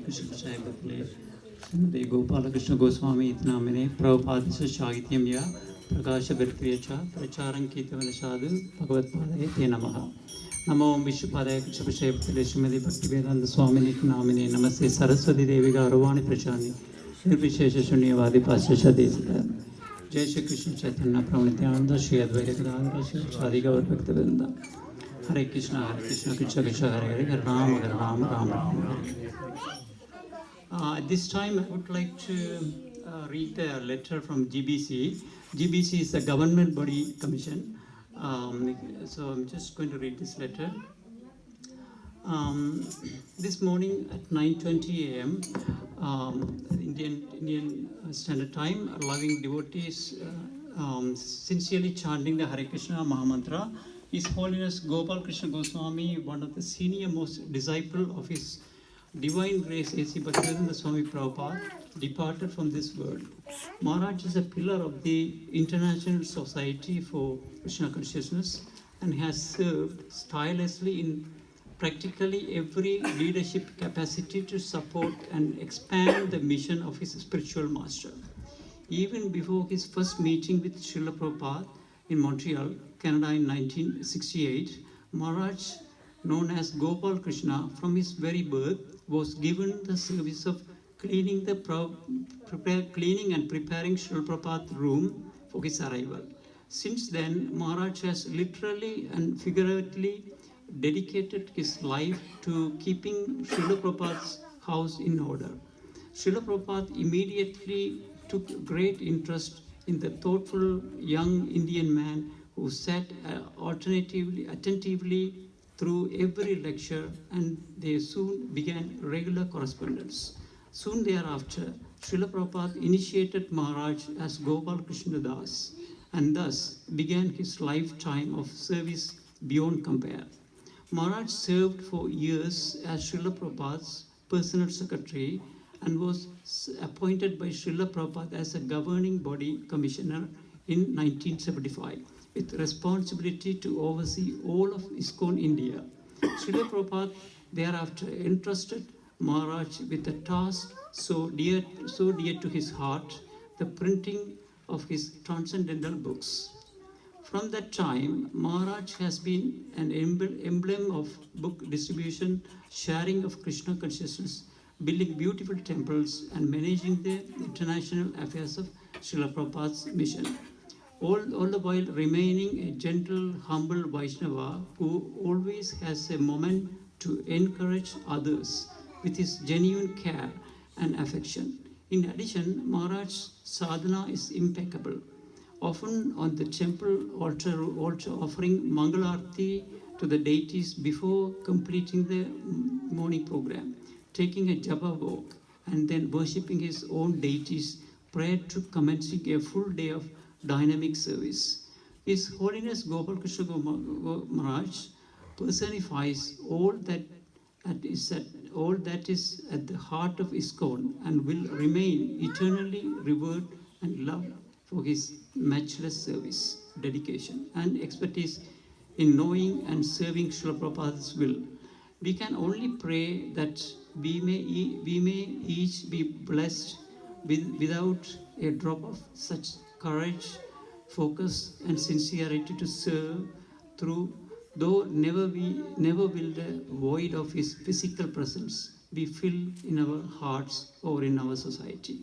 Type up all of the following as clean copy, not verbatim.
कृष्णक्षेपत्ले श्रीमती गोपालकृष्ण गोस्वामी इतनामिने प्रभुपादस्य शाहित्यं या प्रकाशवर्त्रे च प्रचारं कीर्तनसाधु भगवत्पादये ते नमः। नमो विष्णुपादाय कृष्णक्षेपत्ले श्रीमती भक्तिवेदांत स्वामी इतनामिने नमस्ते सरस्वती देवी गौरवाणी प्रचारणे निर्विशेष शून्यवादी पाश्चात्य जय श्री कृष्ण चैतन्य प्रभु नित्यानंद श्री अद्वैत गदाधर श्री शादी गौर भक्तवृंद हरे कृष्ण कृष्ण कृष्ण हरे हरे हरे राम राम राम राम हरे। At this time, I would like to read a letter from GBC. GBC is a government body commission. So I'm just going to read this letter. This morning at 9:20 a.m. Indian Standard Time, loving devotees sincerely chanting the Hare Krishna Mahamantra. His Holiness Gopal Krishna Goswami, one of the senior most disciple of His Divine Grace A.C. Bhaktivedanta Swami Prabhupada, departed from this world. Maharaj is a pillar of the International Society for Krishna Consciousness and has served tirelessly in practically every leadership capacity to support and expand the mission of his spiritual master. Even before his first meeting with Srila Prabhupada in Montreal, Canada in 1968, Maharaj, known as Gopal Krishna from his very birth, was given the service of cleaning and preparing Srila Prabhupada's room for his arrival. Since then, Maharaj has literally and figuratively dedicated his life to keeping Srila Prabhupada's house in order. Srila Prabhupada immediately took great interest in the thoughtful young Indian man who sat attentively through every lecture, and they soon began regular correspondence. Soon thereafter, Srila Prabhupada initiated Maharaj as Gopal Krishna Das, and thus began his lifetime of service beyond compare. Maharaj served for years as Srila Prabhupada's personal secretary and was appointed by Srila Prabhupada as a governing body commissioner in 1975 with responsibility to oversee all of ISKCON India. Srila Prabhupada thereafter entrusted Maharaj with a task so dear to his heart, the printing of his transcendental books. From that time, Maharaj has been an emblem of book distribution, sharing of Krishna consciousness, building beautiful temples, and managing the international affairs of Srila Prabhupada's mission. All the while remaining a gentle, humble Vaishnava who always has a moment to encourage others with his genuine care and affection. In addition, Maharaj's sadhana is impeccable. Often on the temple altar offering Mangalarti to the deities before completing the morning program, taking a japa walk, and then worshipping his own deities prior to commencing a full day of dynamic service. His Holiness Gopal Krishna Maharaj personifies all that is at the heart of ISKCON and will remain eternally revered and loved for his matchless service, dedication, and expertise in knowing and serving Srila Prabhupada's will. We can only pray that we may each be blessed without a drop of such courage, focus, and sincerity to serve through, though never will the void of his physical presence be filled in our hearts or in our society.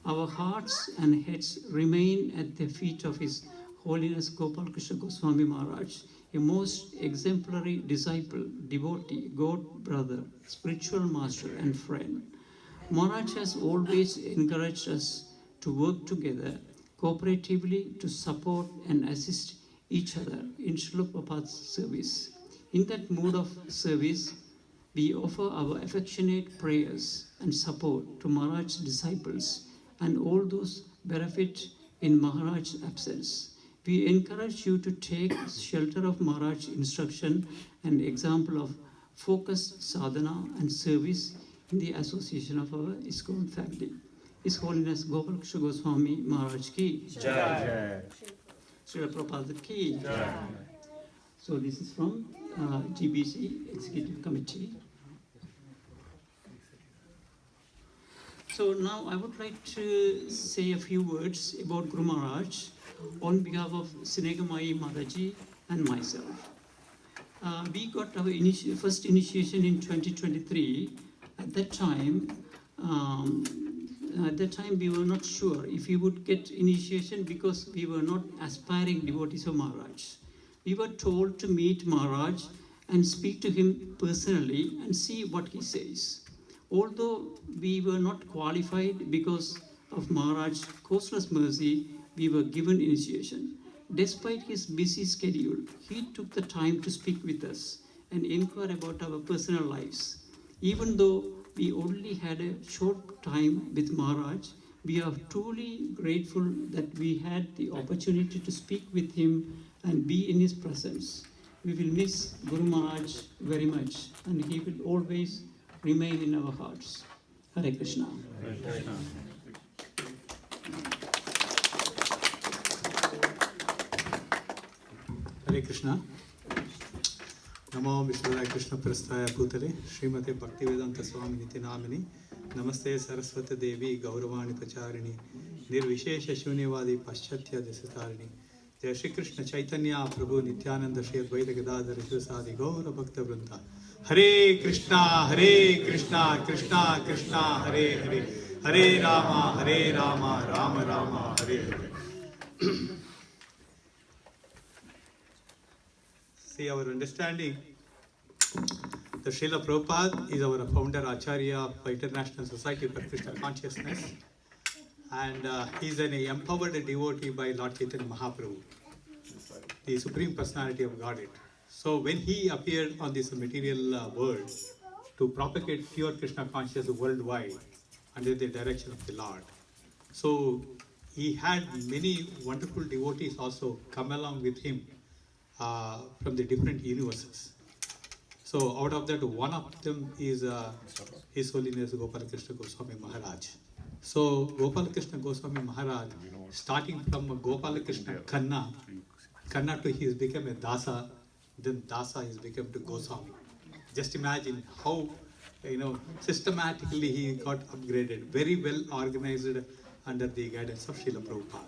Our hearts and heads remain at the feet of His Holiness Gopal Krishna Goswami Maharaj, a most exemplary disciple, devotee, God brother, spiritual master, and friend. Maharaj has always encouraged us to work together cooperatively to support and assist each other in Srila Prabhupada's service. In that mood of service, we offer our affectionate prayers and support to Maharaj's disciples and all those benefit in Maharaj's absence. We encourage you to take shelter of Maharaj's instruction and example of focused sadhana and service in the association of our ISKCON family. His Holiness Gopal Krishna Goswami Maharaj ki Jai. Srila Prabhupada ki Jai. So this is from GBC Executive Committee. So now I would like to say a few words about Guru Maharaj on behalf of Sinegamai Mataji and myself. We got our first initiation in 2023. At that time, we were not sure if we would get initiation because we were not aspiring devotees of Maharaj. We were told to meet Maharaj and speak to him personally and see what he says. Although we were not qualified because of Maharaj's causeless mercy, we were given initiation. Despite his busy schedule, he took the time to speak with us and inquire about our personal lives. Even though we only had a short time with Maharaj, we are truly grateful that we had the opportunity to speak with him and be in his presence. We will miss Guru Maharaj very much, and he will always remain in our hearts. Hare Krishna. Hare Krishna. Hare Krishna. Namo Vishwaya Krishna Prasthaya Bhutale Srimate Bhaktivedanta Swami Niti Namini Namaste Saraswati Devi Gauravani Pacharini Nirvishesha Shunyavadi Paschatya Desatarini Jai Shri Krishna Chaitanya Prabhu Nityananda Shri Advaita Gadadhara Shivasadi Gaura Bhakta Vrinda Hare Krishna Krishna Krishna Hare Hare Hare Rama Rama Rama Hare Hare. See, our understanding, the Srila Prabhupada is our founder Acharya of International Society for Krishna Consciousness, and he is an empowered devotee by Lord Chaitanya Mahaprabhu, the Supreme Personality of Godhead. So when he appeared on this material world to propagate pure Krishna consciousness worldwide under the direction of the Lord, so he had many wonderful devotees also come along with him from the different universes. So out of that, one of them is His Holiness Gopalakrishna Goswami Maharaj. So Gopalakrishna Goswami Maharaj, starting from Gopalakrishna Kanna to he has become a Dasa, then Dasa has become to Goswami. Just imagine how systematically he got upgraded, very well organized under the guidance of Srila Prabhupada.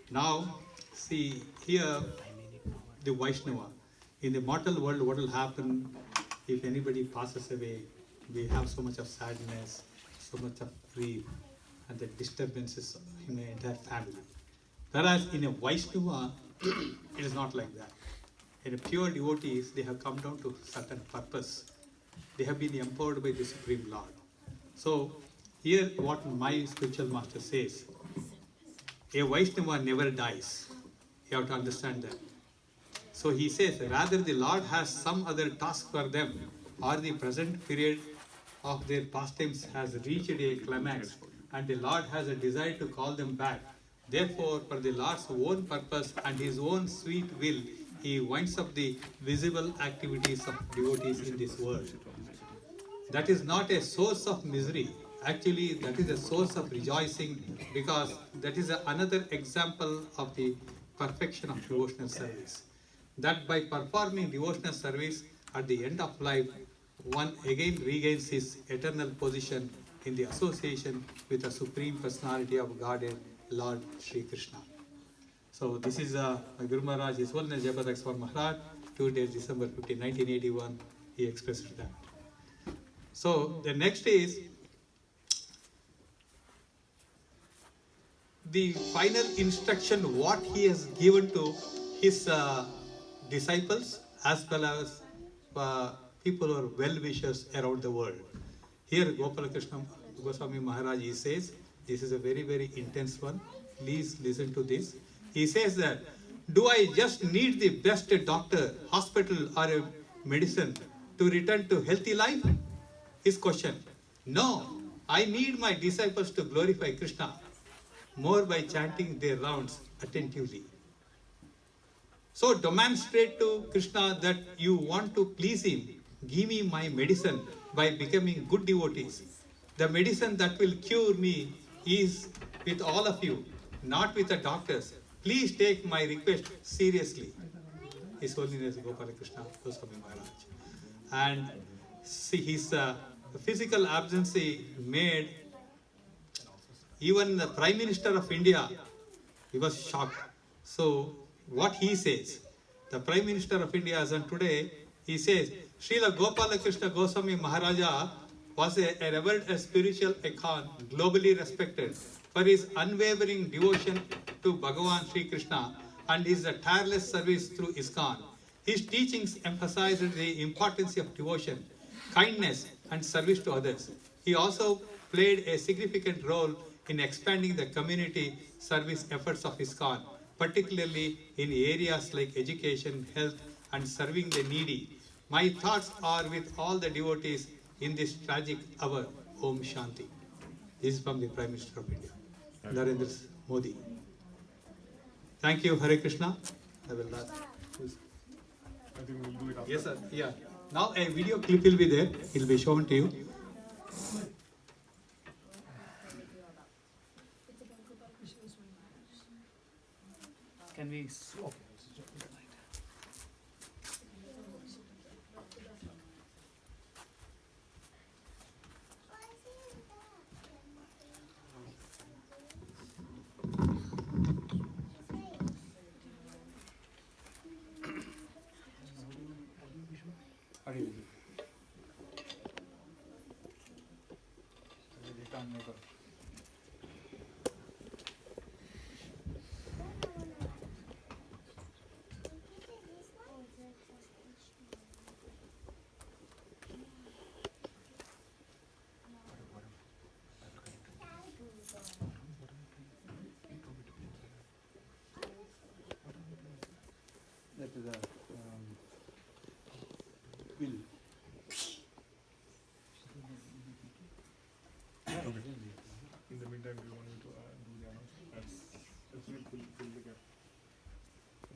Now, see here, the Vaishnava. In the mortal world, what will happen if anybody passes away? We have so much of sadness, so much of grief, and the disturbances in the entire family. Whereas in a Vaishnava, it is not like that. In a pure devotees, they have come down to certain purpose. They have been empowered by the Supreme Lord. So here what my spiritual master says, a Vaishnava never dies. You have to understand that. So he says, rather the Lord has some other task for them, or the present period of their pastimes has reached a climax, and the Lord has a desire to call them back. Therefore, for the Lord's own purpose and his own sweet will, he winds up the visible activities of devotees in this world. That is not a source of misery. Actually, that is a source of rejoicing, because that is another example of the perfection of devotional service. That by performing devotional service at the end of life, one again regains his eternal position in the association with the Supreme Personality of Godhead, Lord Sri Krishna. So this is my Guru Maharaj, His Holiness Jayapataka Swami Maharaj, 2 days December 15, 1981, he expressed that. So the next is the final instruction what he has given to his disciples as well as people who are well-wishers around the world. Here Gopalakrishna Goswami Maharaj, he says, this is a very, very intense one. Please listen to this. He says that, do I just need the best doctor, hospital or a medicine to return to healthy life? His question. No, I need my disciples to glorify Krishna more by chanting their rounds attentively. So demonstrate to Krishna that you want to please him. Give me my medicine by becoming good devotees. The medicine that will cure me is with all of you, not with the doctors. Please take my request seriously. His Holiness Gopalakrishna Goswami Maharaj. And see, his physical absence made Even the Prime Minister of India, he was shocked. So what he says, the Prime Minister of India as on today, he says, Srila Gopalakrishna Goswami Maharaja was a revered a spiritual icon, globally respected for his unwavering devotion to Bhagavan Sri Krishna and his tireless service through ISKCON. His teachings emphasized the importance of devotion, kindness, and service to others. He also played a significant role in expanding the community service efforts of ISKCON, particularly in areas like education, health, and serving the needy. My thoughts are with all the devotees in this tragic hour. Om Shanti. This is from the Prime Minister of India, Narendra Modi. Thank you, Hare Krishna. I will I think we'll do it after. Yes, sir. Yeah. Now a video clip will be there. It will be shown to you. Can we? Okay. That is a bill. In the meantime, do you want me to